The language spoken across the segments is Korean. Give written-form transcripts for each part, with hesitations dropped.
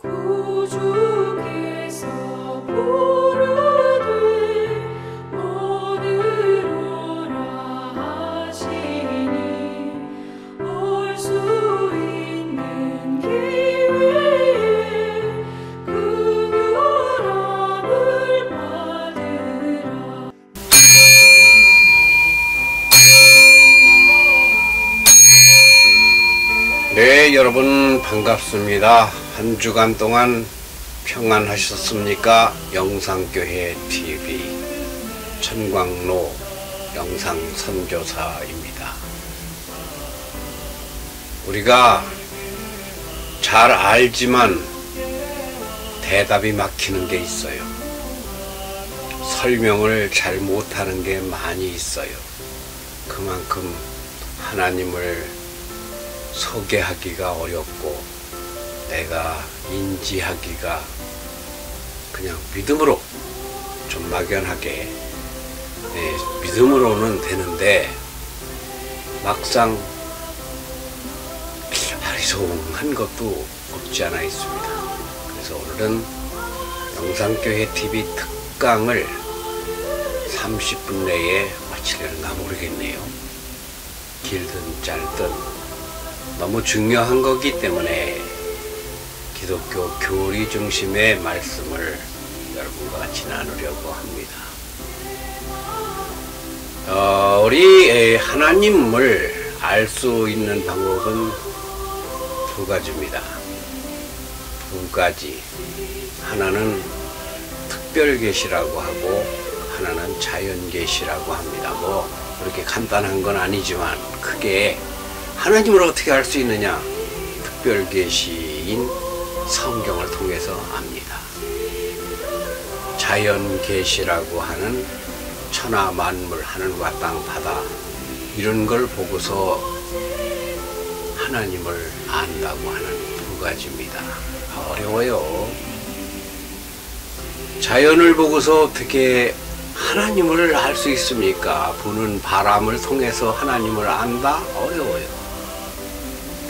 구주께서 부르되 어디로 오라 하시니 올 수 있는 기회에 긍휼함을 받으라. 네, 여러분 반갑습니다. 한 주간 동안 평안하셨습니까? 영상교회 TV 천광로 영상선교사입니다. 우리가 잘 알지만 대답이 막히는 게 있어요. 설명을 잘 못하는 게 많이 있어요. 그만큼 하나님을 소개하기가 어렵고 내가 인지하기가 그냥 믿음으로 좀 막연하게 믿음으로는 되는데 막상 아리송한 것도 없지 않아 있습니다. 그래서 오늘은 영상교회 TV 특강을 30분 내에 마치려는가 모르겠네요. 길든 짧든 너무 중요한 거기 때문에 기독교 교리 중심의 말씀을 여러분과 같이 나누려고 합니다. 우리 하나님을 알 수 있는 방법은 두 가지입니다. 두 가지. 하나는 특별계시라고 하고 하나는 자연계시라고 합니다. 뭐 그렇게 간단한 건 아니지만 크게 하나님을 어떻게 알 수 있느냐? 특별계시인 성경을 통해서 압니다. 자연계시라고 하는 천하 만물, 하늘과 땅, 바다 이런 걸 보고서 하나님을 안다고 하는 두 가지입니다. 어려워요. 자연을 보고서 어떻게 하나님을 알 수 있습니까? 부는 바람을 통해서 하나님을 안다? 어려워요.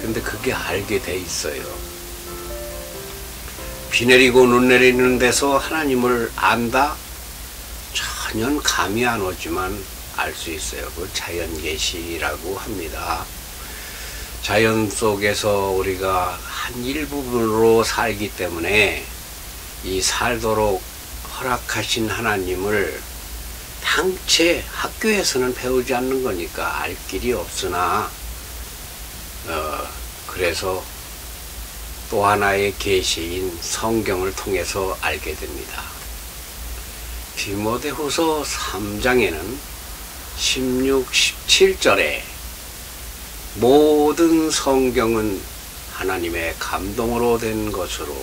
근데 그게 알게 돼 있어요. 비 내리고 눈 내리는 데서 하나님을 안다? 전혀 감이 안 오지만 알 수 있어요. 그걸 자연계시라고 합니다. 자연 속에서 우리가 한 일부분으로 살기 때문에 이 살도록 허락하신 하나님을 당최 학교에서는 배우지 않는 거니까 알 길이 없으나 그래서 또 하나의 계시인 성경을 통해서 알게 됩니다. 디모데후서 3장에는 16, 17절에 모든 성경은 하나님의 감동으로 된 것으로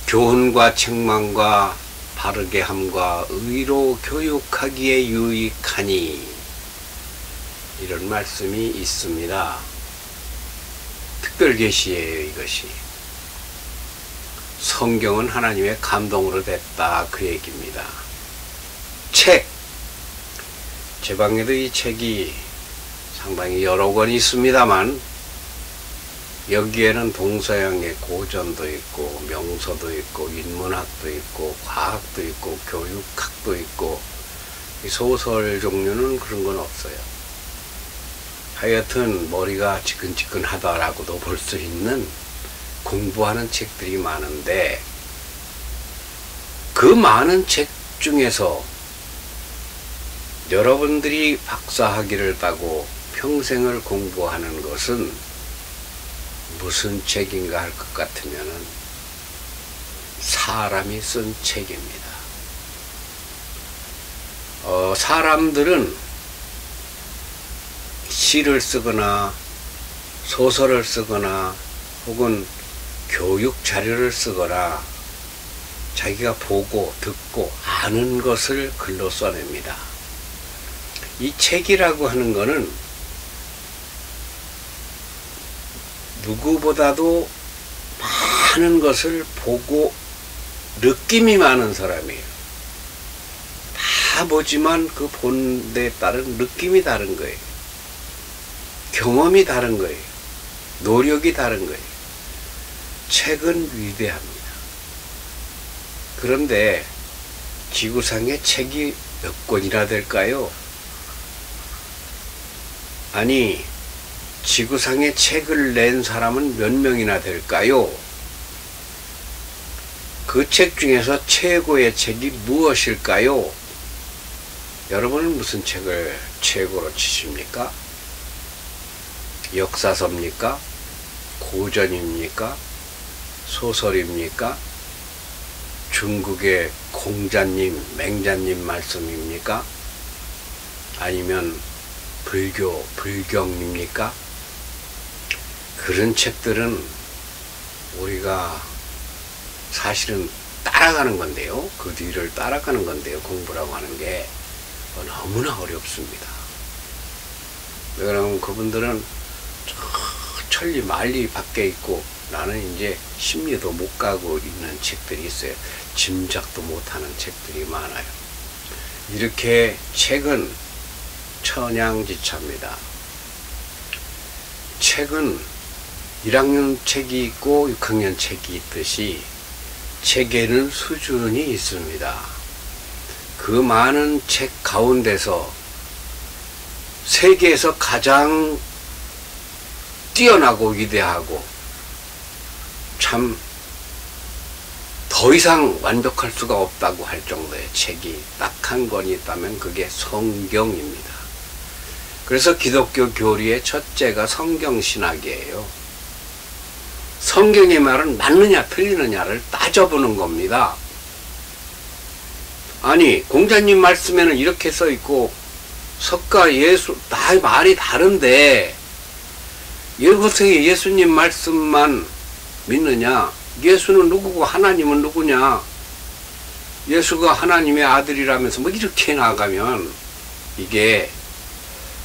교훈과 책망과 바르게 함과 의로 교육하기에 유익하니 이런 말씀이 있습니다. 특별계시예요. 이것이 성경은 하나님의 감동으로 됐다 그 얘기입니다. 책, 제 방에도 이 책이 상당히 여러 권 있습니다만 여기에는 동서양의 고전도 있고 명서도 있고 인문학도 있고 과학도 있고 교육학도 있고 소설 종류는 그런 건 없어요. 하여튼 머리가 지끈지끈하다라고도 볼 수 있는 공부하는 책들이 많은데 그 많은 책 중에서 여러분들이 박사학위를 따고 평생을 공부하는 것은 무슨 책인가 할 것 같으면은 사람이 쓴 책입니다. 사람들은 시를 쓰거나 소설을 쓰거나 혹은 교육 자료를 쓰거나 자기가 보고 듣고 아는 것을 글로 써냅니다. 이 책이라고 하는 거는 누구보다도 많은 것을 보고 느낌이 많은 사람이에요. 다 보지만 그 본 데에 따른 느낌이 다른 거예요. 경험이 다른 거예요. 노력이 다른 거예요. 책은 위대합니다. 그런데 지구상에 책이 몇 권이나 될까요? 아니, 지구상에 책을 낸 사람은 몇 명이나 될까요? 그 책 중에서 최고의 책이 무엇일까요? 여러분은 무슨 책을 최고로 치십니까? 역사서입니까? 고전입니까? 소설입니까? 중국의 공자님, 맹자님 말씀입니까? 아니면 불경입니까? 그런 책들은 우리가 사실은 따라가는 건데요. 그 뒤를 따라가는 건데요. 공부라고 하는 게 너무나 어렵습니다. 왜냐하면 그분들은 천리 만리 밖에 있고 나는 이제 심리도 못 가고 있는 책들이 있어요. 짐작도 못하는 책들이 많아요. 이렇게 책은 천양지차입니다. 책은 1학년 책이 있고 6학년 책이 있듯이 책에는 수준이 있습니다. 그 많은 책 가운데서 세계에서 가장 뛰어나고 위대하고 참 더 이상 완벽할 수가 없다고 할 정도의 책이 딱 한 권이 있다면 그게 성경입니다. 그래서 기독교 교리의 첫째가 성경신학이에요. 성경의 말은 맞느냐 틀리느냐를 따져보는 겁니다. 아니, 공자님 말씀에는 이렇게 써 있고 석가 예수 다 말이 다른데 여기서 예수님 말씀만 믿느냐? 예수는 누구고 하나님은 누구냐? 예수가 하나님의 아들이라면서 뭐 이렇게 나가면 이게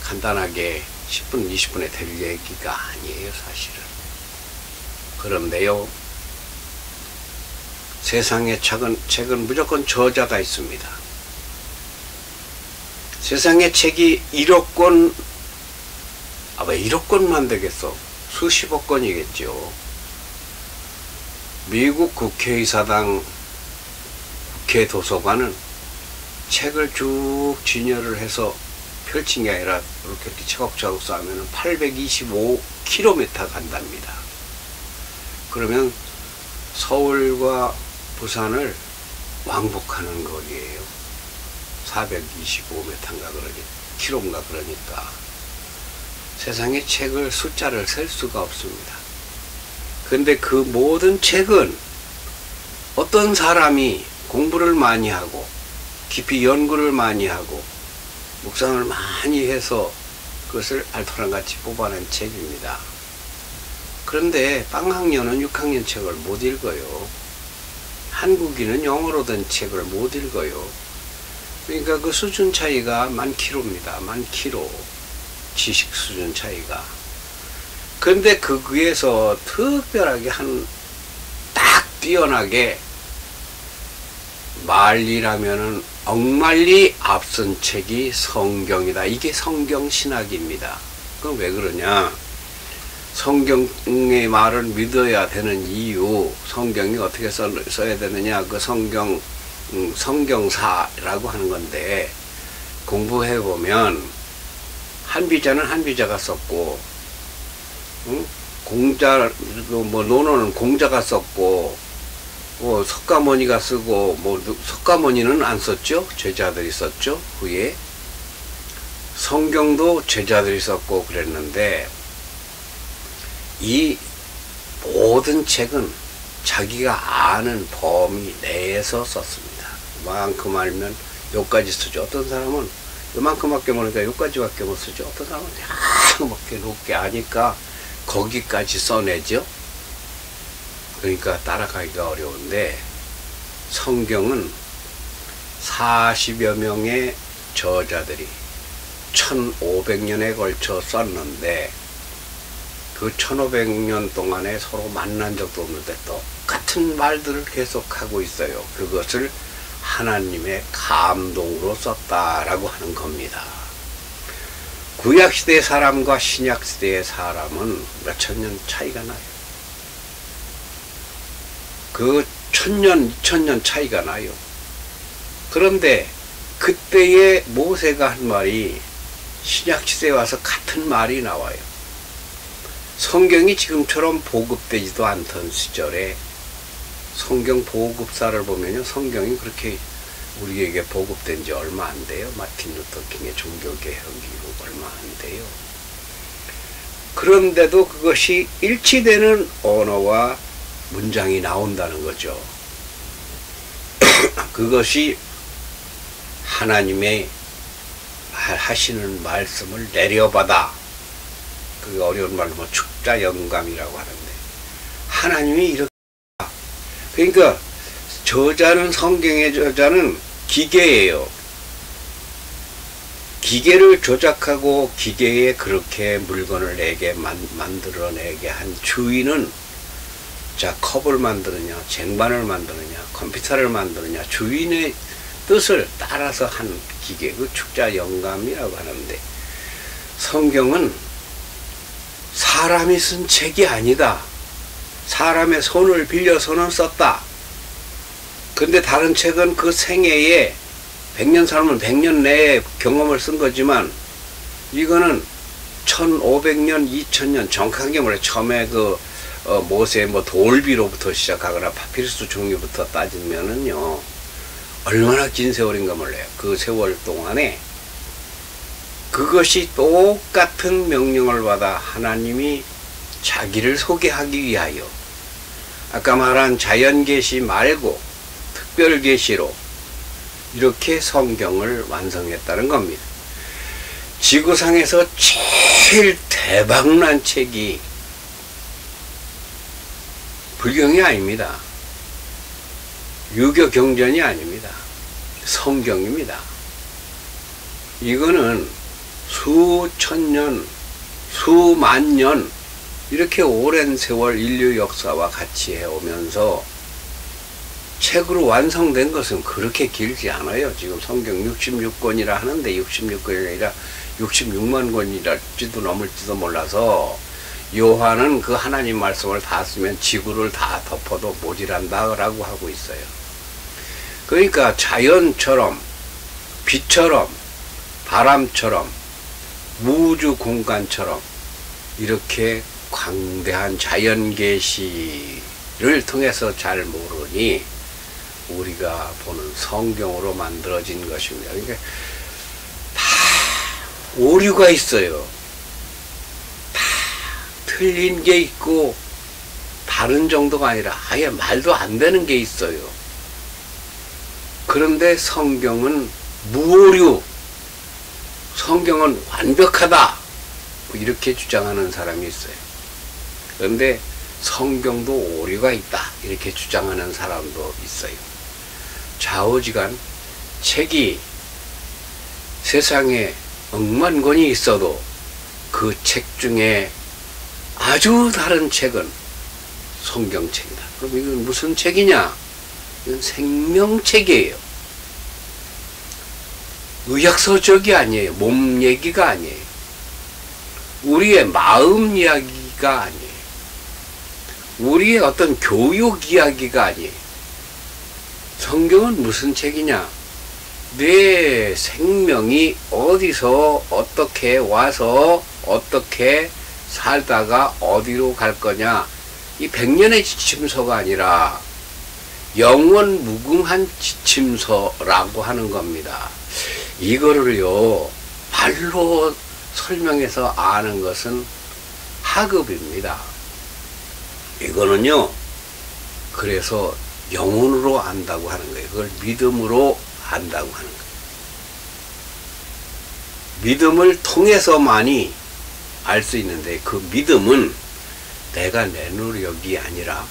간단하게 10분, 20분에 될 얘기가 아니에요, 사실은. 그런데요, 세상의 책은 무조건 저자가 있습니다. 세상의 책이 1억 권, 왜 1억 권만 되겠어? 수십억 권이겠죠. 미국 국회의사당 국회 도서관은 책을 쭉 진열을 해서 펼친 게 아니라 이렇게 차곡차곡 쌓으면 825km 간답니다. 그러면 서울과 부산을 왕복하는 거리예요. 425m인가 그러니 km인가 그러니까 세상에 책을 숫자를 셀 수가 없습니다. 근데 그 모든 책은 어떤 사람이 공부를 많이 하고 깊이 연구를 많이 하고 묵상을 많이 해서 그것을 알토란같이 뽑아낸 책입니다. 그런데 빵학년은 6학년 책을 못 읽어요. 한국인은 영어로 된 책을 못 읽어요. 그러니까 그 수준 차이가 만 킬로입니다. 만 킬로. 지식 수준 차이가. 근데 그 위에서 특별하게 딱 뛰어나게 말리라면은 억만리 앞선 책이 성경이다. 이게 성경신학입니다. 그럼 왜 그러냐? 성경의 말을 믿어야 되는 이유, 성경이 어떻게 써야 되느냐, 그 성경사라고 하는 건데, 공부해보면, 한비자는 한비자가 썼고, 논어는 공자가 썼고, 석가모니가 쓰고, 석가모니는 안 썼죠? 제자들이 썼죠? 후에. 성경도 제자들이 썼고 그랬는데, 이 모든 책은 자기가 아는 범위 내에서 썼습니다. 이만큼 알면 여기까지 쓰죠. 어떤 사람은 이만큼밖에 모르니까 여기까지밖에 못 쓰죠. 어떤 사람은 이만큼밖에 높게 아니까 거기까지 써내죠. 그러니까 따라가기가 어려운데 성경은 40여 명의 저자들이 1500년에 걸쳐 썼는데 그 1500년 동안에 서로 만난 적도 없는데 똑같은 말들을 계속하고 있어요. 그것을 하나님의 감동으로 썼다라고 하는 겁니다. 구약시대의 사람과 신약시대의 사람은 몇천 년 차이가 나요. 그 1000년, 2000년 차이가 나요. 그런데 그때의 모세가 한 말이 신약시대에 와서 같은 말이 나와요. 성경이 지금처럼 보급되지도 않던 시절에 성경 보급사를 보면요, 성경이 그렇게 우리에게 보급된 지 얼마 안 돼요. 마틴 루터 킹의 종교개혁 이후 얼마 안 돼요. 그런데도 그것이 일치되는 언어와 문장이 나온다는 거죠. 그것이 하나님의 하시는 말씀을 내려받아, 그 어려운 말로 뭐 축자 영감이라고 하는데, 하나님이 이렇게, 그러니까 저자는, 성경의 저자는 기계예요. 기계를 조작하고 기계에 그렇게 물건을 내게 만들어내게 한 주인은, 자, 컵을 만드느냐, 쟁반을 만드느냐, 컴퓨터를 만드느냐, 주인의 뜻을 따라서 한 기계, 그 축자 영감이라고 하는데, 성경은 사람이 쓴 책이 아니다. 사람의 손을 빌려서는 썼다. 근데 다른 책은 그 생애에 100년 살면 100년 내에 경험을 쓴 거지만, 이거는 1500년, 2000년, 정확하게 말해 처음에 모세 돌비로부터 시작하거나 파피루스 종류부터 따지면은요, 얼마나 긴 세월인가 몰라요. 그 세월 동안에 그것이 똑같은 명령을 받아 하나님이 자기를 소개하기 위하여, 아까 말한 자연계시 말고 특별계시로 이렇게 성경을 완성했다는 겁니다. 지구상에서 제일 대박난 책이 불경이 아닙니다. 유교 경전이 아닙니다. 성경입니다. 이거는 수천 년, 수만 년 이렇게 오랜 세월 인류 역사와 같이 해오면서 책으로 완성된 것은 그렇게 길지 않아요. 지금 성경 66권이라 하는데 66권이 아니라 66만 권이랄지도 넘을지도 몰라서, 요한은 그 하나님 말씀을 다 쓰면 지구를 다 덮어도 모자란다 라고 하고 있어요. 그러니까 자연처럼, 빛처럼, 바람처럼, 우주 공간처럼 이렇게 광대한 자연계시를 통해서 잘 모르니 우리가 보는 성경으로 만들어진 것입니다. 그러니까 다 오류가 있어요. 다 틀린 게 있고, 다른 정도가 아니라 아예 말도 안 되는 게 있어요. 그런데 성경은 무오류, 성경은 완벽하다, 이렇게 주장하는 사람이 있어요. 그런데 성경도 오류가 있다, 이렇게 주장하는 사람도 있어요. 좌우지간 책이 세상에 억만 권이 있어도 그 책 중에 아주 다른 책은 성경책이다. 그럼 이건 무슨 책이냐? 이건 생명책이에요. 의학서적이 아니에요. 몸 얘기가 아니에요. 우리의 마음 이야기가 아니에요. 우리의 어떤 교육 이야기가 아니에요. 성경은 무슨 책이냐? 내 생명이 어디서 어떻게 와서 어떻게 살다가 어디로 갈 거냐, 이 100년의 지침서가 아니라 영원 무궁한 지침서라고 하는 겁니다. 이거를요 말로 설명해서 아는 것은 하급입니다. 이거는요, 그래서 영혼으로 안다고 하는 거예요. 그걸 믿음으로 안다고 하는 거예요. 믿음을 통해서만이 알 수 있는데, 그 믿음은 내가 내 노력이 아니라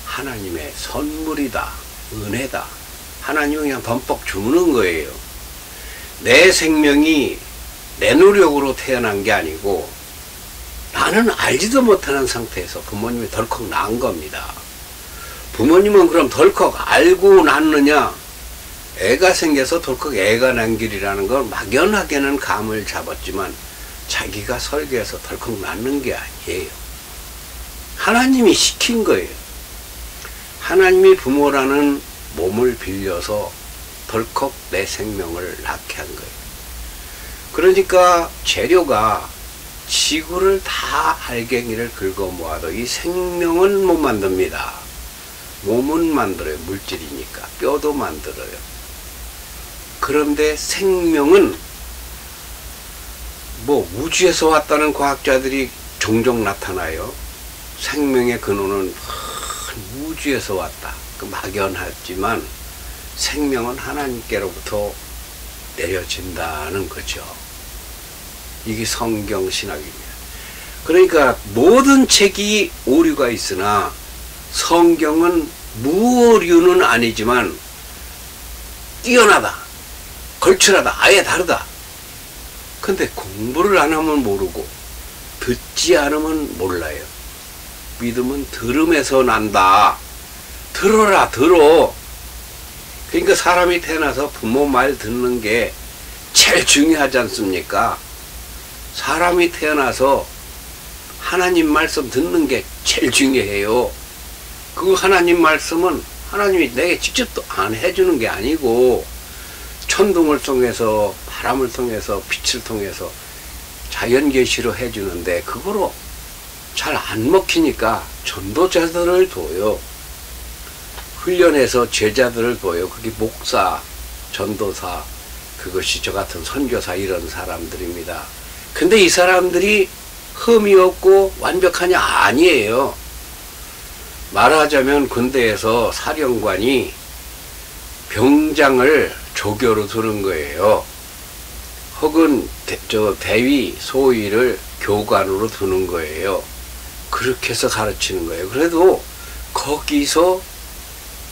하나님의 선물이다, 은혜다. 하나님은 그냥 덤뻑 주는 거예요. 내 생명이 내 노력으로 태어난 게 아니고, 나는 알지도 못하는 상태에서 부모님이 덜컥 낳은 겁니다. 부모님은 그럼 덜컥 알고 낳느냐? 애가 생겨서 덜컥 애가 난 길이라는 걸 막연하게는 감을 잡았지만, 자기가 설계해서 덜컥 낳는 게 아니에요. 하나님이 시킨 거예요. 하나님이 부모라는 몸을 빌려서 덜컥 내 생명을 낳게 한 거예요. 그러니까 재료가 지구를 다 알갱이를 긁어 모아도 이 생명은 못 만듭니다. 몸은 만들어요. 물질이니까. 뼈도 만들어요. 그런데 생명은 뭐 우주에서 왔다는 과학자들이 종종 나타나요. 생명의 근원은 우주에서 왔다. 그 막연하지만 생명은 하나님께로부터 내려진다는 거죠. 이게 성경 신학입니다. 그러니까 모든 책이 오류가 있으나 성경은 무오류는 아니지만 뛰어나다, 걸출하다, 아예 다르다. 근데 공부를 안 하면 모르고 듣지 않으면 몰라요. 믿음은 들음에서 난다. 들어라, 들어. 그러니까 사람이 태어나서 부모 말 듣는 게 제일 중요하지 않습니까? 사람이 태어나서 하나님 말씀 듣는 게 제일 중요해요. 그 하나님 말씀은 하나님이 내게 직접 안 해주는 게 아니고 천둥을 통해서, 바람을 통해서, 빛을 통해서 자연계시로 해주는데 그거로 잘 안 먹히니까 전도자들을 둬요. 훈련해서 제자들을 둬요. 그게 목사, 전도사, 그것이 저 같은 선교사 이런 사람들입니다. 근데 이 사람들이 흠이 없고 완벽하냐? 아니에요. 말하자면 군대에서 사령관이 병장을 조교로 두는 거예요. 혹은 대위, 소위를 교관으로 두는 거예요. 그렇게 해서 가르치는 거예요. 그래도 거기서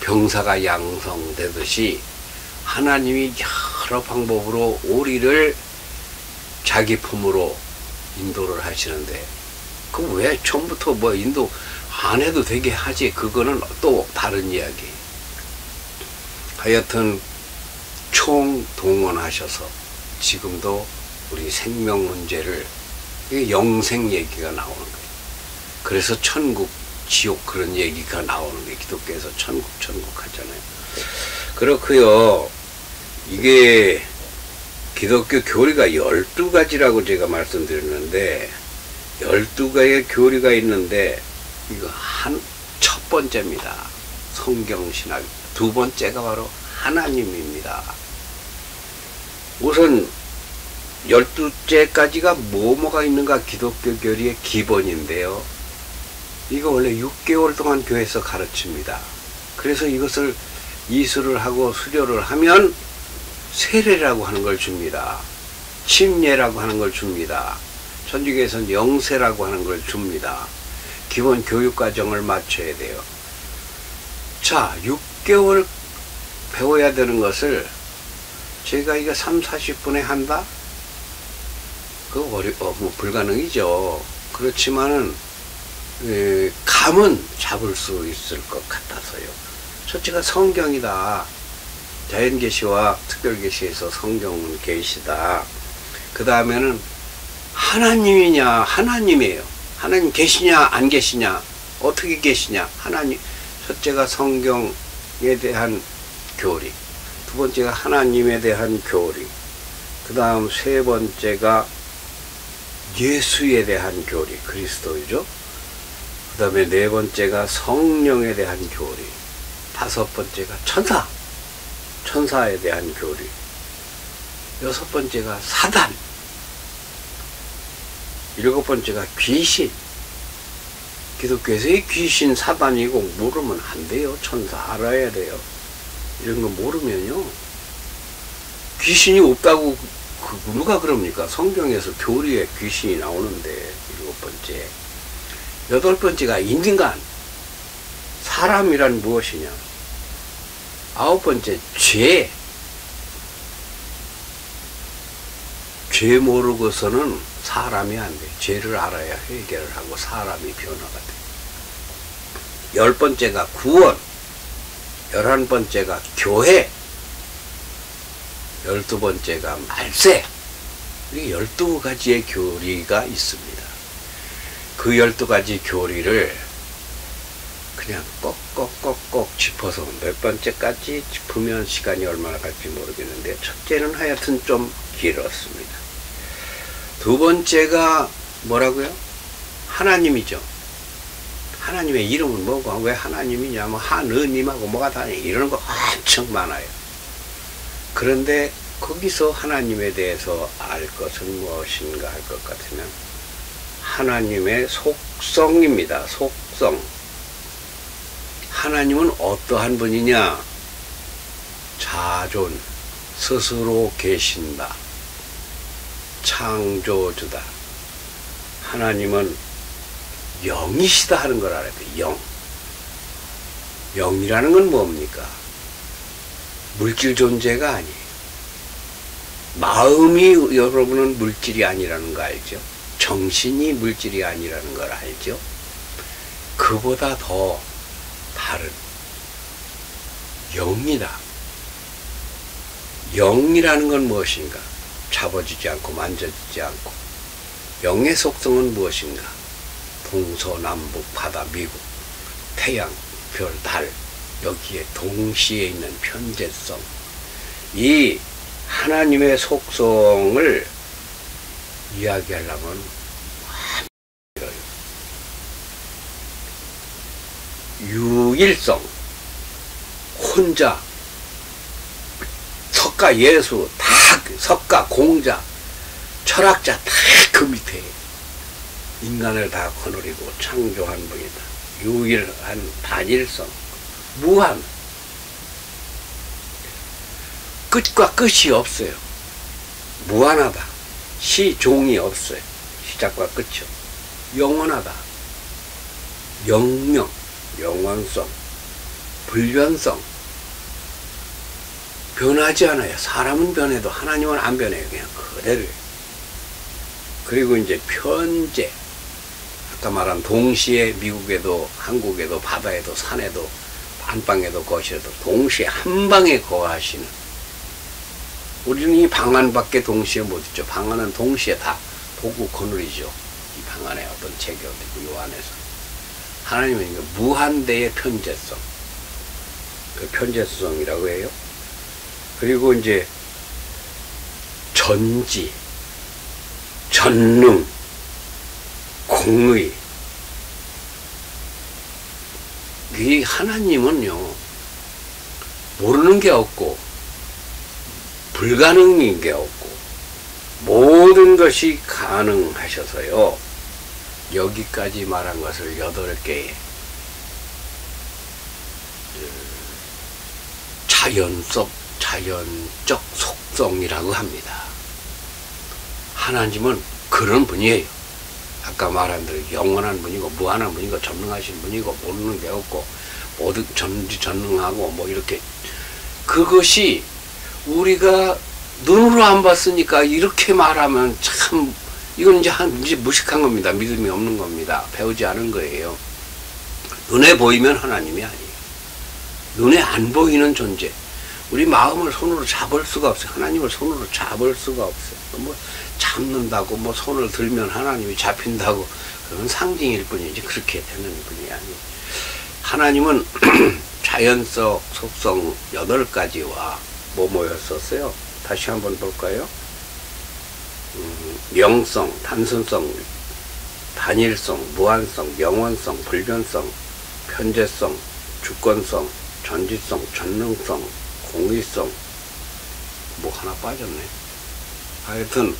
병사가 양성되듯이 하나님이 여러 방법으로 우리를 자기 품으로 인도를 하시는데 그 왜 처음부터 뭐 인도 안 해도 되게 하지? 그거는 또 다른 이야기. 하여튼 총동원하셔서 지금도 우리 생명 문제를, 영생 얘기가 나오는 거예요. 그래서 천국, 지옥 그런 얘기가 나오는 게 기독교에서 천국 하잖아요. 그렇고요. 이게 기독교 교리가 12가지라고 제가 말씀드렸는데 12가지의 교리가 있는데 이거 첫 번째입니다. 성경신학. 두 번째가 바로 하나님입니다. 우선 12제까지가 뭐가 있는가 기독교 교리의 기본인데요. 이거 원래 6개월 동안 교회에서 가르칩니다. 그래서 이것을 이수를 하고 수료를 하면 세례라고 하는 걸 줍니다. 침례라고 하는 걸 줍니다. 천주교에서는 영세라고 하는 걸 줍니다. 기본 교육과정을 마쳐야 돼요. 자, 6개월 배워야 되는 것을 제가 이거 30-40분에 한다? 그거 불가능이죠. 그렇지만은 감은 잡을 수 있을 것 같아서요. 첫째가 성경이다. 자연계시와 특별계시에서 성경은 계시다. 그 다음에는 하나님이냐? 하나님이에요. 하나님 계시냐? 안 계시냐? 어떻게 계시냐? 하나님. 첫째가 성경에 대한 교리. 두 번째가 하나님에 대한 교리. 그 다음 세 번째가 예수에 대한 교리. 그리스도이죠. 그 다음에 네 번째가 성령에 대한 교리. 다섯 번째가 천사에 대한 교리. 여섯 번째가 사단. 일곱 번째가 귀신. 기독교에서의 귀신 사단이고 모르면 안 돼요. 천사 알아야 돼요. 이런 거 모르면요. 귀신이 없다고 누가 그럽니까? 성경에서 교리에 귀신이 나오는데. 일곱 번째. 여덟 번째가 인간. 사람이란 무엇이냐? 아홉 번째 죄. 죄 모르고서는 사람이 안 돼. 죄를 알아야 해결을 하고 사람이 변화가 돼. 열 번째가 구원. 11번째가 교회. 12번째가 말세. 이게 12가지의 교리가 있습니다. 그 12가지 교리를 그냥 꼭꼭꼭꼭 짚어서 몇 번째까지 짚으면 시간이 얼마나 갈지 모르겠는데, 첫째는 하여튼 좀 길었습니다. 두 번째가 뭐라고요? 하나님이죠. 하나님의 이름은 뭐고, 왜 하나님이냐, 뭐 하느님하고 뭐가 다냐, 이런 거 엄청 많아요. 그런데 거기서 하나님에 대해서 알 것은 무엇인가 할 것 같으면 하나님의 속성입니다. 속성. 하나님은 어떠한 분이냐? 자존, 스스로 계신다, 창조주다. 하나님은 영이시다 하는 걸 알아야 돼. 영. 영이라는 건 뭡니까? 물질 존재가 아니에요. 마음이 여러분은 물질이 아니라는 거 알죠? 정신이 물질이 아니라는 걸 알죠? 그보다 더 다른 영이다. 영이라는 건 무엇인가? 잡아주지 않고 만져주지 않고. 영의 속성은 무엇인가? 동서남북 바다 미국 태양 별 달 여기에 동시에 있는 편재성. 이 하나님의 속성을 이야기하려면 유일성, 혼자, 석가 예수 다, 석가 공자, 철학자 다 그 밑에 인간을 다 거느리고 창조한 분이다. 유일한 단일성, 무한, 끝과 끝이 없어요. 무한하다. 시종이 없어요. 시작과 끝이요. 영원하다. 영명, 영원성, 불변성, 변하지 않아요. 사람은 변해도 하나님은 안 변해요. 그냥 그대로예요. 그리고 이제 편재, 아까 말한 동시에 미국에도 한국에도 바다에도 산에도 안방에도 거실에도 동시에 한 방에 거하시는. 우리는 이 방 안밖에 동시에 못 있죠. 방 안은 동시에 다 보고 거느리죠. 이 방 안에 어떤 책이 어디고 요 안에서. 하나님은 무한대의 편재성, 그 편재성이라고 해요. 그리고 이제 전지, 전능, 공의. 이 하나님은요, 모르는 게 없고 불가능인 게 없고 모든 것이 가능하셔서요, 여기까지 말한 것을 8개의 자연적 속성이라고 합니다. 하나님은 그런 분이에요. 아까 말한 대로 영원한 분이고 무한한 분이고 전능하신 분이고 모르는 게 없고 모든 전능하고 뭐 이렇게. 그것이 우리가 눈으로 안 봤으니까 이렇게 말하면 참 이건 이제 무식한 겁니다. 믿음이 없는 겁니다. 배우지 않은 거예요. 눈에 보이면 하나님이 아니에요. 눈에 안 보이는 존재. 우리 마음을 손으로 잡을 수가 없어요. 하나님을 손으로 잡을 수가 없어요. 뭐 잡는다고 뭐 손을 들면 하나님이 잡힌다고, 그건 상징일 뿐이지 그렇게 되는 분이 아니에요. 하나님은 자연적 속성 8가지와 뭐였었어요? 다시 한번 볼까요? 영성, 단순성, 단일성, 무한성, 영원성, 불변성, 편재성, 주권성, 전지성, 전능성, 공의성. 뭐 하나 빠졌네. 하여튼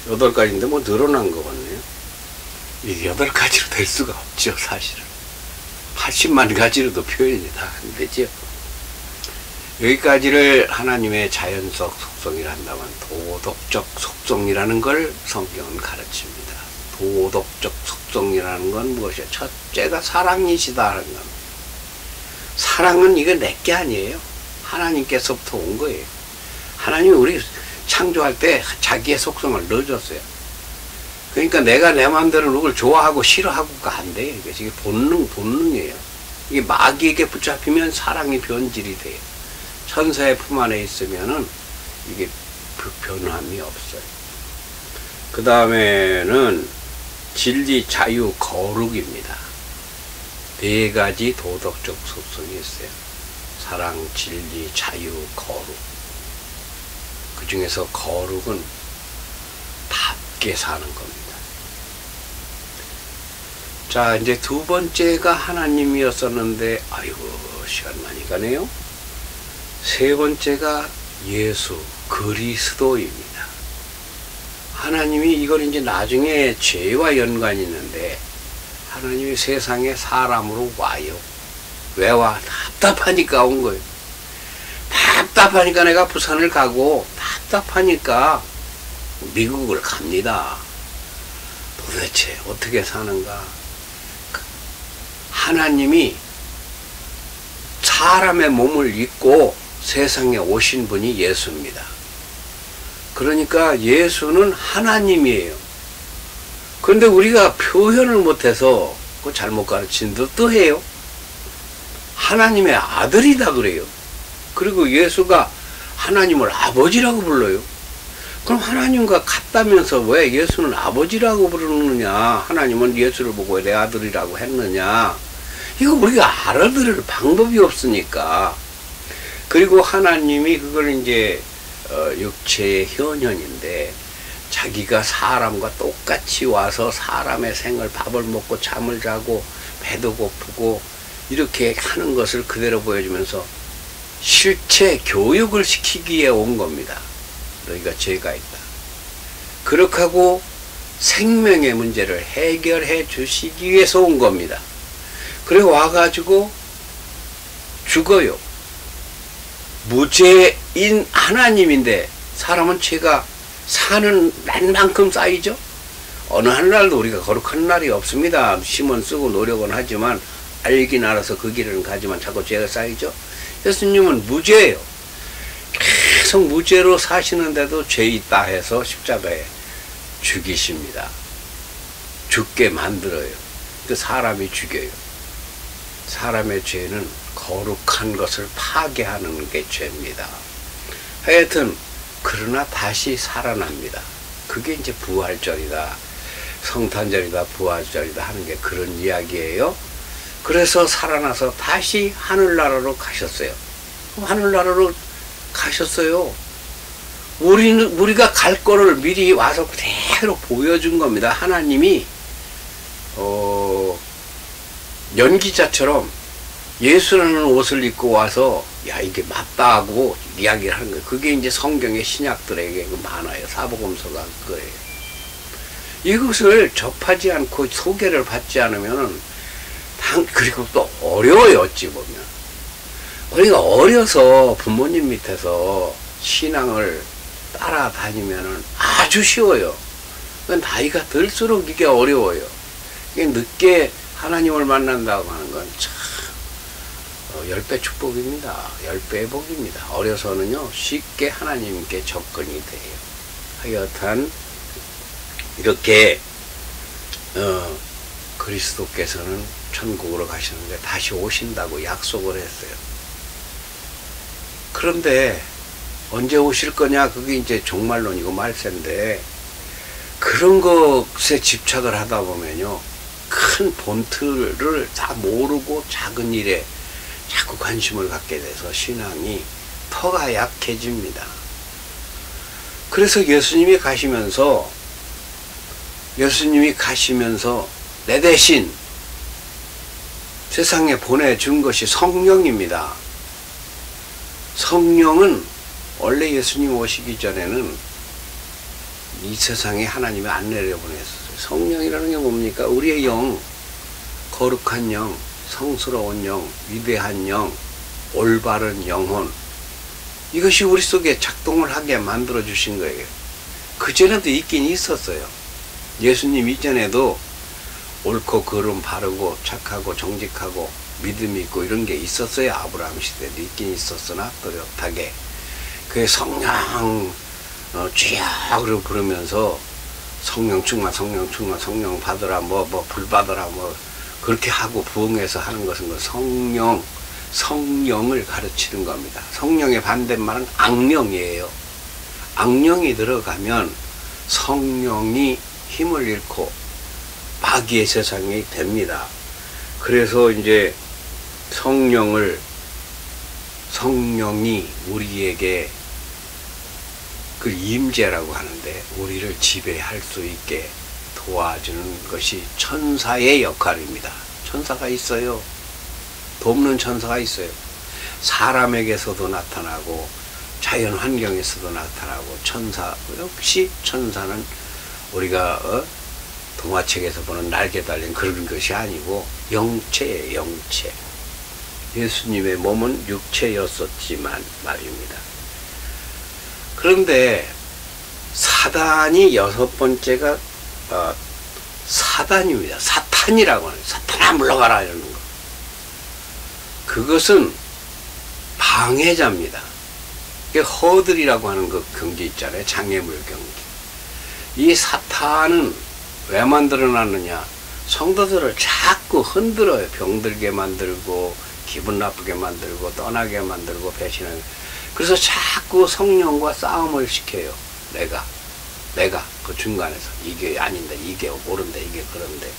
8가지인데 뭐 늘어난 것 같네요. 이게 8가지로 될 수가 없죠. 사실은 80만 가지로도 표현이 다 안 되죠. 여기까지를 하나님의 자연적 속성이라 한다면 도덕적 속성이라는 걸 성경은 가르칩니다. 도덕적 속성이라는 건 무엇이에요? 첫째가 사랑이시다 하는 겁니다. 사랑은 이거 내게 아니에요. 하나님께서부터 온 거예요. 하나님이 우리 창조할 때 자기의 속성을 넣어줬어요. 그러니까 내가 내 마음대로 누굴 좋아하고 싫어하고가 안 돼요. 이게 본능이에요. 이게 마귀에게 붙잡히면 사랑이 변질이 돼요. 천사의 품 안에 있으면은 이게 변함이 없어요. 그 다음에는 진리, 자유, 거룩입니다. 네 가지 도덕적 속성이 있어요. 사랑, 진리, 자유, 거룩. 그 중에서 거룩은 답게 사는 겁니다. 자, 이제 두 번째가 하나님이었었는데, 아이고, 시간 많이 가네요. 세 번째가 예수, 그리스도입니다. 하나님이 이걸 이제 나중에 죄와 연관이 있는데, 하나님이 세상에 사람으로 와요. 왜 와? 답답하니까 온 거예요. 답답하니까 내가 부산을 가고, 답답하니까 미국을 갑니다. 도대체 어떻게 사는가? 하나님이 사람의 몸을 입고 세상에 오신 분이 예수입니다. 그러니까 예수는 하나님이에요. 그런데 우리가 표현을 못해서 그 잘못 가르친 듯도 해요. 하나님의 아들이다 그래요. 그리고 예수가 하나님을 아버지라고 불러요. 그럼 하나님과 같다면서 왜 예수는 아버지라고 부르느냐? 하나님은 예수를 보고 내 아들이라고 했느냐? 이거 우리가 알아들을 방법이 없으니까. 그리고 하나님이 그걸 이제 육체의 현현인데, 자기가 사람과 똑같이 와서 사람의 생을, 밥을 먹고 잠을 자고 배도 고프고 이렇게 하는 것을 그대로 보여주면서 실체 교육을 시키기 위해 온 겁니다. 너희가 죄가 있다. 그렇게 하고 생명의 문제를 해결해 주시기 위해서 온 겁니다. 그래 와가지고 죽어요. 무죄인 하나님인데 사람은 죄가 사는 날만큼 쌓이죠. 어느 한 날도 우리가 거룩한 날이 없습니다. 힘은 쓰고 노력은 하지만 알긴 알아서 그 길은 가지만 자꾸 죄가 쌓이죠. 예수님은 무죄예요. 계속 무죄로 사시는데도 죄 있다 해서 십자가에 죽이십니다. 죽게 만들어요. 그 사람이 죽여요. 사람의 죄는 거룩한 것을 파괴하는 게 죄입니다. 하여튼 그러나 다시 살아납니다. 그게 이제 부활절이다, 성탄절이다, 부활절이다 하는 게 그런 이야기예요. 그래서 살아나서 다시 하늘나라로 가셨어요. 하늘나라로 가셨어요. 우리가 갈 거를 미리 와서 그대로 보여준 겁니다. 하나님이 연기자처럼 예수라는 옷을 입고 와서 야 이게 맞다 하고 이야기를 하는 거예요. 그게 이제 성경의 신약들에게 많아요. 사복음서가 그거예요. 이것을 접하지 않고 소개를 받지 않으면은 그리고 또 어려워요. 어찌 보면 우리가 어려서 부모님 밑에서 신앙을 따라다니면은 아주 쉬워요. 나이가 들수록 이게 어려워요. 이게 늦게 하나님을 만난다고 하는 건 참 10배 축복입니다. 10배의 복입니다. 어려서는요 쉽게 하나님께 접근이 돼요. 하여튼 이렇게 그리스도께서는 천국으로 가시는데 다시 오신다고 약속을 했어요. 그런데 언제 오실 거냐, 그게 이제 종말론이고 말세인데, 그런 것에 집착을 하다 보면요 큰 본틀을 다 모르고 작은 일에 자꾸 관심을 갖게 돼서 신앙이 터가 약해집니다. 그래서 예수님이 가시면서 내 대신 세상에 보내준 것이 성령입니다. 성령은 원래 예수님 오시기 전에는 이 세상에 하나님이 안 내려보냈어요. 성령이라는 게 뭡니까? 우리의 영, 거룩한 영, 성스러운 영, 위대한 영, 올바른 영혼, 이것이 우리 속에 작동을 하게 만들어 주신 거예요. 그전에도 있긴 있었어요. 예수님 이전에도 옳고 그름 바르고 착하고 정직하고 믿음이 있고 이런 게 있었어요. 아브라함 시대도 있긴 있었으나 또렷하게 그 성령 주야로 부르면서 성령 충만 성령 받으라 불 받으라 그렇게 하고 부흥해서 하는 것은 그 성령을 가르치는 겁니다. 성령의 반대말은 악령이에요. 악령이 들어가면 성령이 힘을 잃고 마귀의 세상이 됩니다. 그래서 이제 성령이 우리에게 그 임재라고 하는데 우리를 지배할 수 있게 도와주는 것이 천사의 역할입니다. 천사가 있어요. 돕는 천사가 있어요. 사람에게서도 나타나고 자연 환경에서도 나타나고 천사 역시 천사는 우리가 동화책에서 보는 날개 달린 그런 것이 아니고 영체예요. 영체. 예수님의 몸은 육체였었지만 말입니다. 그런데 사단이 여섯 번째가 사단입니다. 사탄이라고 하는 사탄아 물러가라 이러는 거. 그것은 방해자입니다. 허들이라고 하는 그 경기 있잖아요. 장애물 경기. 이 사탄은 왜 만들어놨느냐? 성도들을 자꾸 흔들어요. 병들게 만들고 기분 나쁘게 만들고 떠나게 만들고 배신하게. 그래서 자꾸 성령과 싸움을 시켜요. 내가 그 중간에서 이게 아닌데 이게 옳은데 이게 그런데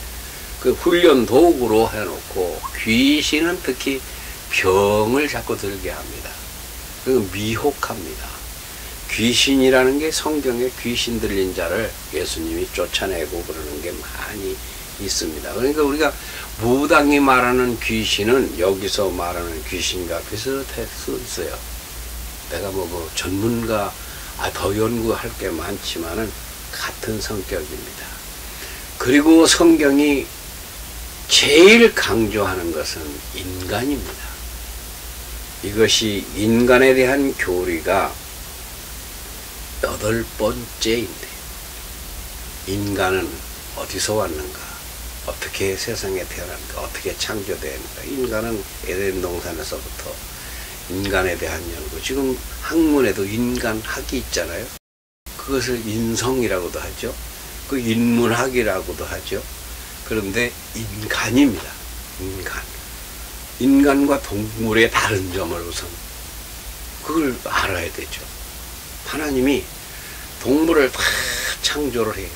그 훈련 도구로 해놓고 귀신은 특히 병을 자꾸 들게 합니다. 그 미혹합니다. 귀신이라는 게 성경에 귀신 들린 자를 예수님이 쫓아내고 그러는 게 많이 있습니다. 그러니까 우리가 무당이 말하는 귀신은 여기서 말하는 귀신과 비슷할 수 있어요. 내가 뭐 그 전문가 더 연구할 게 많지만은 같은 성격입니다. 그리고 성경이 제일 강조하는 것은 인간입니다. 이것이 인간에 대한 교리가 8번째인데 인간은 어디서 왔는가? 어떻게 세상에 태어났는가? 어떻게 창조되었는가? 인간은 에덴 동산에서부터 인간에 대한 연구, 지금 학문에도 인간학이 있잖아요. 그것을 인성이라고도 하죠. 그 인문학이라고도 하죠. 그런데 인간입니다. 인간과 동물의 다른 점을 우선 그걸 알아야 되죠. 하나님이 동물을 다 창조를 해요.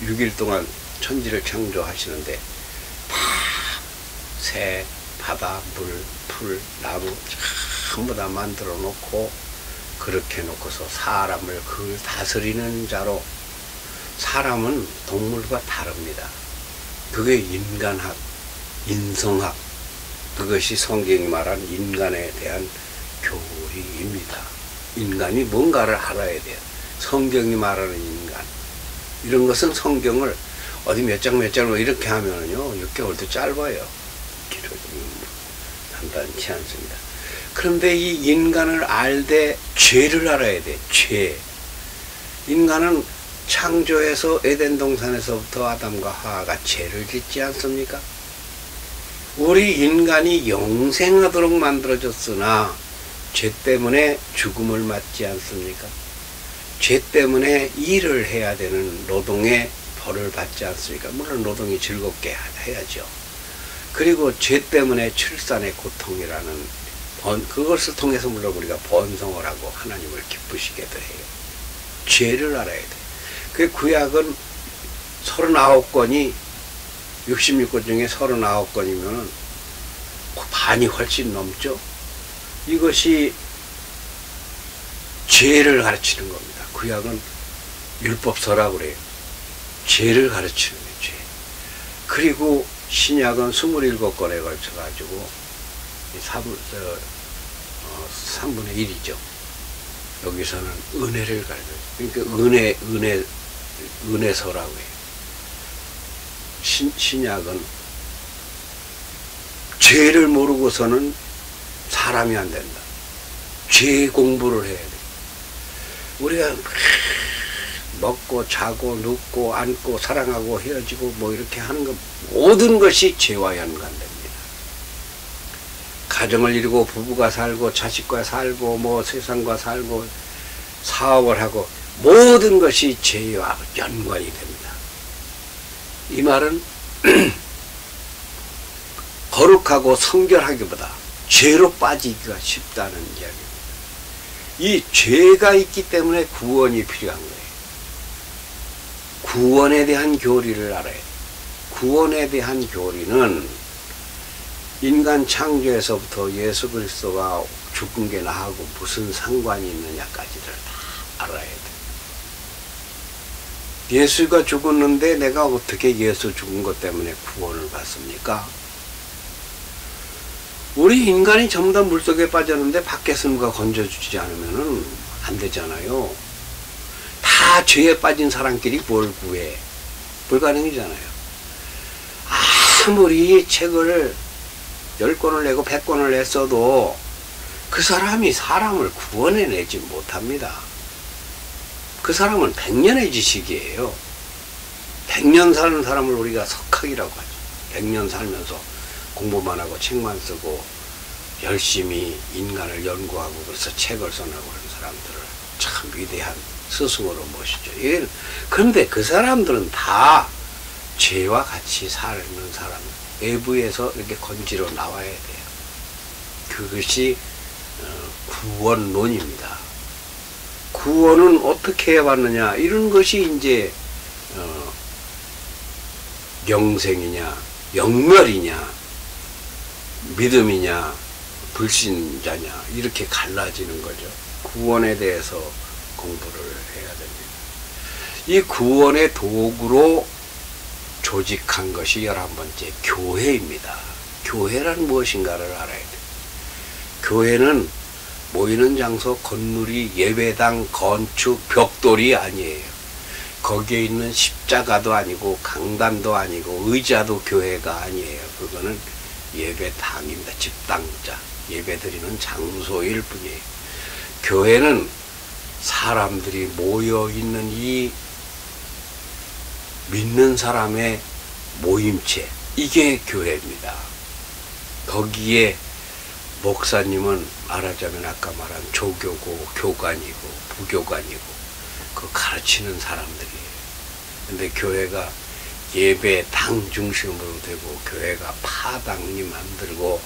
6일 동안 천지를 창조하시는데 다 새, 바다, 물, 풀, 나무 전부 다 만들어 놓고 그렇게 놓고서 사람을 그걸 다스리는 자로, 사람은 동물과 다릅니다. 그게 인간학, 인성학, 그것이 성경이 말한 인간에 대한 교리입니다. 인간이 뭔가를 알아야 돼요. 성경이 말하는 인간, 이런 것은 성경을 어디 몇 장 이렇게 하면은요 6개월도 짧아요. 단단치 않습니다. 그런데 이 인간을 알되 죄를 알아야 돼. 죄. 인간은 창조에서 에덴 동산에서부터 아담과 하와가 죄를 짓지 않습니까? 우리 인간이 영생하도록 만들어졌으나 죄 때문에 죽음을 맞지 않습니까? 죄 때문에 일을 해야 되는 노동의 벌을 받지 않습니까? 물론 노동이 즐겁게 해야죠. 그리고 죄 때문에 출산의 고통이라는 그것을 통해서 물론 우리가 번성을 하고 하나님을 기쁘시게도 해요. 죄를 알아야 돼. 그 구약은 39권이 66권 중에 39권이면은 반이 훨씬 넘죠. 이것이 죄를 가르치는 겁니다. 구약은 율법서라고 그래요. 죄를 가르치는 거예요. 죄. 그리고 신약은 27권에 걸쳐 가지고 3분의 1이죠. 여기서는 은혜를 가르쳐요. 그러니까 은혜서라고 해요. 신약은 죄를 모르고서는 사람이 안 된다. 죄 공부를 해야 돼. 우리가 먹고 자고 눕고 앉고 사랑하고 헤어지고 뭐 이렇게 하는 것, 모든 것이 죄와 연관됩니다. 가정을 이루고 부부가 살고 자식과 살고 뭐 세상과 살고 사업을 하고 모든 것이 죄와 연관이 됩니다. 이 말은 거룩하고 성결하기보다 죄로 빠지기가 쉽다는 이야기입니다. 이 죄가 있기 때문에 구원이 필요한 거예요. 구원에 대한 교리를 알아야 돼요. 구원에 대한 교리는 인간 창조에서부터 예수 그리스도가 죽은 게 나하고 무슨 상관이 있느냐까지를 다 알아야 돼. 예수가 죽었는데 내가 어떻게 예수 죽은 것 때문에 구원을 받습니까? 우리 인간이 전부 다 물속에 빠졌는데 밖에서 누가 건져주지 않으면 안 되잖아요. 다 죄에 빠진 사람끼리 뭘 구해? 불가능이잖아요. 아무리 책을 10권을 내고 100권을 냈어도 그 사람이 사람을 구원해내지 못합니다. 그 사람은 100년의 지식이에요. 100년 사는 사람을 우리가 석학이라고 하죠. 100년 살면서 공부만 하고 책만 쓰고 열심히 인간을 연구하고 그래서 책을 써나고 그런 사람들을 참 위대한 스승으로 모시죠. 그런데 그 사람들은 다 죄와 같이 사는 사람, 외부에서 이렇게 건지러 나와야 돼요. 그것이 구원론입니다. 구원은 어떻게 해봤느냐, 이런 것이 이제 영생이냐 영멸이냐 믿음이냐 불신자냐 이렇게 갈라지는 거죠. 구원에 대해서 공부를 해야 됩니다. 이 구원의 도구로 조직한 것이 11번째 교회입니다. 교회란 무엇인가를 알아야 돼요. 교회는 모이는 장소, 건물이 예배당, 건축, 벽돌이 아니에요. 거기에 있는 십자가도 아니고 강단도 아니고 의자도 교회가 아니에요. 그거는 예배당입니다. 집당자, 예배드리는 장소일 뿐이에요. 교회는 사람들이 모여있는 이 믿는 사람의 모임체, 이게 교회입니다. 거기에 목사님은 말하자면 아까 말한 조교고 교관이고 부교관이고 그 가르치는 사람들이에요. 근데 교회가 예배당 중심으로 되고 교회가 파당이 만들고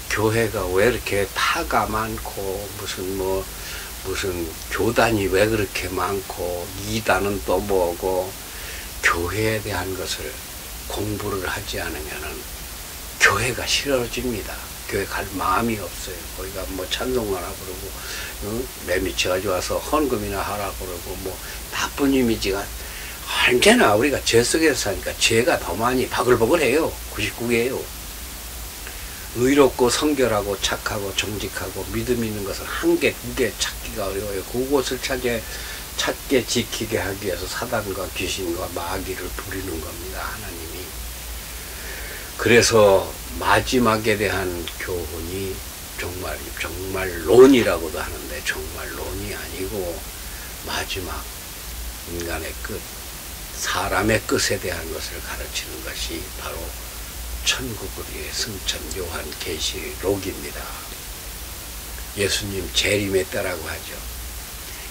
교회가 왜 이렇게 파가 많고 무슨 교단이 왜 그렇게 많고 이단은 또 뭐고 교회에 대한 것을 공부를 하지 않으면은 교회가 싫어집니다. 교회 갈 마음이 없어요. 거기가 뭐 찬송하라 그러고 매미치가 와서 헌금이나 하라 그러고 뭐 나쁜 이미지가 언제나 우리가 죄 속에서 사니까 죄가 더 많이 바글바글해요. 99개예요. 의롭고 성결하고 착하고 정직하고 믿음 있는 것은 한 개, 두 개 찾기가 어려워요. 그것을 찾게 지키게 하기 위해서 사단과 귀신과 마귀를 부리는 겁니다. 하나님이. 그래서 마지막에 대한 교훈이 정말론이라고도 하는데 정말론이 아니고 마지막 인간의 끝, 사람의 끝에 대한 것을 가르치는 것이 바로 천국의 승천 요한계시록입니다. 예수님 재림의 때라고 하죠.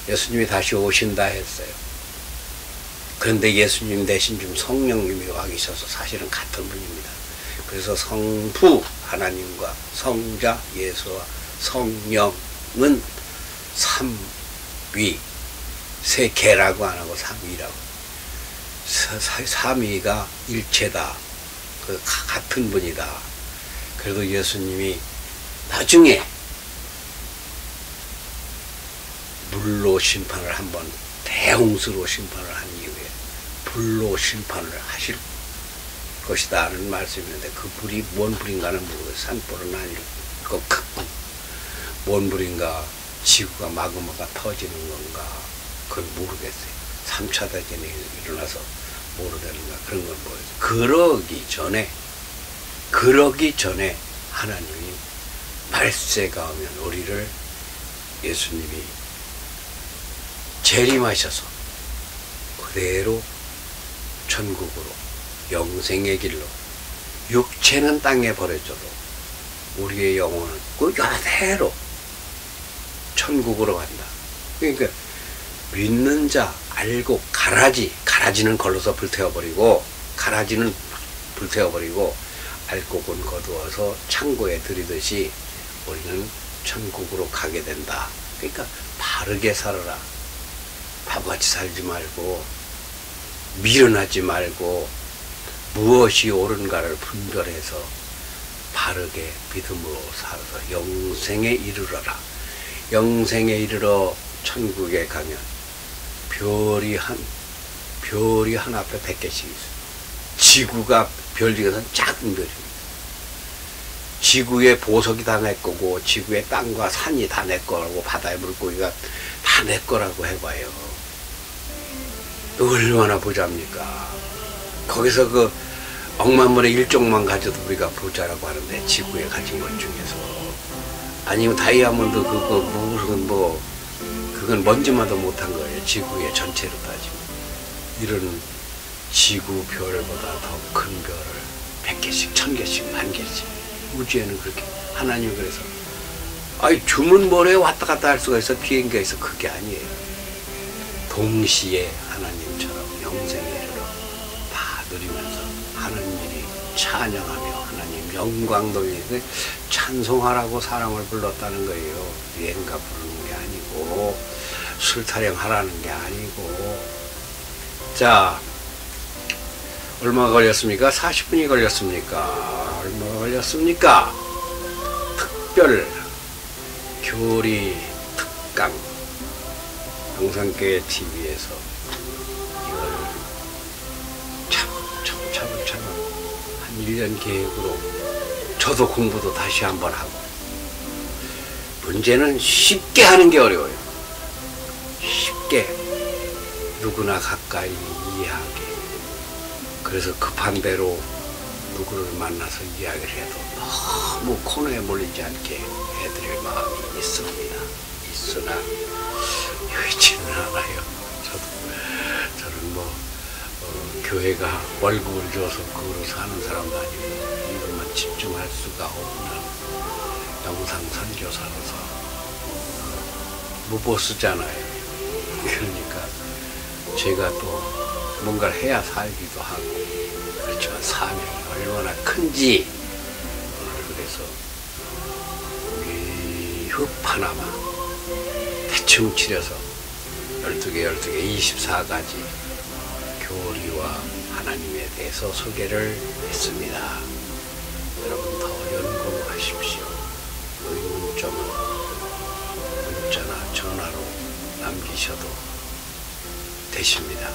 예수님이 다시 오신다 했어요. 그런데 예수님 대신 좀 성령님이 와 계셔서 사실은 같은 분입니다. 그래서 성부 하나님과 성자 예수와 성령은 삼위, 세 개라고 안 하고 삼위라고. 삼위가 일체다. 그 같은 분이다. 그래도 예수님이 나중에 물로 심판을 한번 대홍수로 심판을 한 이후에 불로 심판을 하실 것이다 하는 말씀이 있는데 그 불이 뭔 불인가는 모르겠어요. 산불은 아닐 것 같고 뭔 불인가 지구가 마그마가 터지는 건가 그건 모르겠어요. 3차 대전이 일어나서 모르겠는가 그런 건 모르겠어요. 그러기 전에 하나님이 말세가 오면 우리를 예수님이 재림하셔서 그대로 천국으로 영생의 길로 육체는 땅에 버려져도 우리의 영혼은 그대로 천국으로 간다. 그러니까 믿는 자 알고 가라지는 걸러서 불태워버리고 알곡은 거두어서 창고에 들이듯이 우리는 천국으로 가게 된다. 그러니까 바르게 살아라. 바보같이 살지 말고 미련하지 말고 무엇이 옳은가를 분별해서 바르게 믿음으로 살아서 영생에 이르러라. 영생에 이르러 천국에 가면 별이 한 앞에 100개씩 있어요. 지구가 별 중에서는 작은 별입니다. 지구의 보석이 다 내 거고, 지구의 땅과 산이 다 내 거라고, 바다의 물고기가 다 내 거라고 해봐요. 얼마나 부자입니까? 거기서 그 억만물의 일종만 가져도 우리가 부자라고 하는데, 지구에 가진 것 중에서. 아니면 다이아몬드 그거 무슨 그건 먼지마도 못한 거예요. 지구의 전체로 따지면. 이런 지구 별보다 더 큰 별을 100개씩, 1000개씩, 10,000개씩. 우주에는 그렇게. 하나님이 그래서, 주문모래에 왔다 갔다 할 수가 있어. 비행기가 있어. 그게 아니에요. 동시에 하나님처럼 영생에 이르러 다 누리면서 하나님이 찬양하며 하나님 영광 돌리는 찬송하라고 사람을 불렀다는 거예요. 유행가 부르는 게 아니고, 술 타령하라는 게 아니고. 자, 얼마 걸렸습니까? 40분이 걸렸습니까? 얼마가 걸렸습니까? 특별 교리 특강 영상교회 TV에서 이걸 차근차근 한 1년 계획으로 저도 공부도 다시 한번 하고. 문제는 쉽게 하는 게 어려워요. 쉽게 누구나 가까이 이해하게. 그래서 급한 대로 누구를 만나서 이야기를 해도 너무 코너에 몰리지 않게 해드릴 마음이 있습니다. 있으나 여의치는 않아요. 저는 교회가 월급을 줘서 그거로 사는 사람도 아니고, 이것만 집중할 수가 없는 영상 선교사로서 못 쓰잖아요. 그러니까 제가 또 뭔가를 해야 살기도 하고, 그렇지만 사명이 얼마나 큰지 그래서 위흡하나마 대충 치려서 12개 24가지 교리와 하나님에 대해서 소개를 했습니다. 여러분 더 연구하십시오. 의문점은 문자나 전화로 남기셔도 되십니다.